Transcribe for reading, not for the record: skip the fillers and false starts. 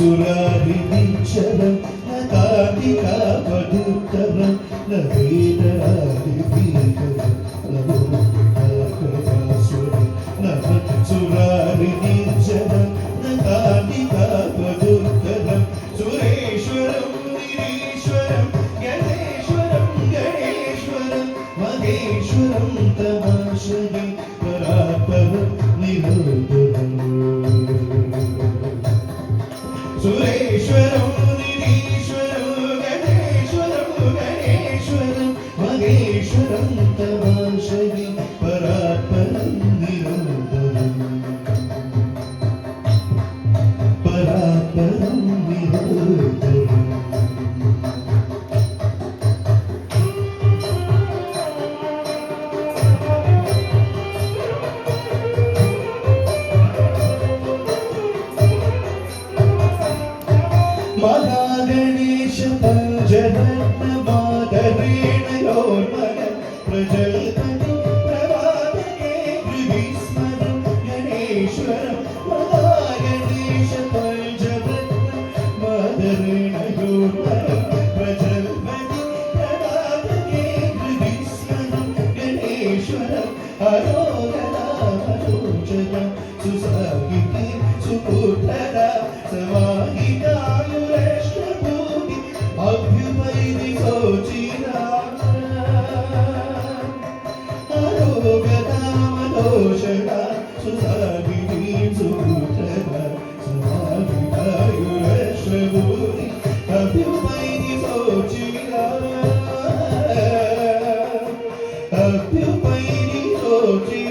സുരാരിച്ചരം കാതികാ പദുത്തരം നവേദരാദിപീകരം നവോകാകരാസുരം നവ സുരാരിച്ചരം കാതികാ പദുത്തരം സുരേശ്വരം നിരീശ്വരം ഗണേശ്വരം ഗണേശ്വരം മഹേശ്വരം തമാശയം പരാപരം നിരോധനം സുരേശ്വരം നിരീശ്വരം ഗണേശ്വരം ഗണേശ്വരം മഹേശ്വരം തമാശയം പരാപരം നിരോധനം പരാപരം നിരോധനം മഹാഗണേശ പഞ്ചരത്ന മാധവേണയോർമനം പ്രജൽപതി പ്രഭാതകേ വിസ്മരം ഗണേശ്വരം മഹാഗണേശ പഞ്ചരത്ന മാധവേണയോർമനം പ്രജൽപതി പ്രഭാതകേ വിസ്മരം ഗണേശ്വരം അരോഗരാമോചകം സുസാഹിതി സുപുത്രര സമാഹിതായുരഷ്ടഭൂതി അഭ്യുപൈതി സോചിര ആരോഗ്യതാമദോഷണ സുസാഹിതി സുപുത്രര സമാഹിതായുരഷ്ടഭൂതി അഭ്യുപൈതി സോചിര അഭ്യുപൈതി സോചിര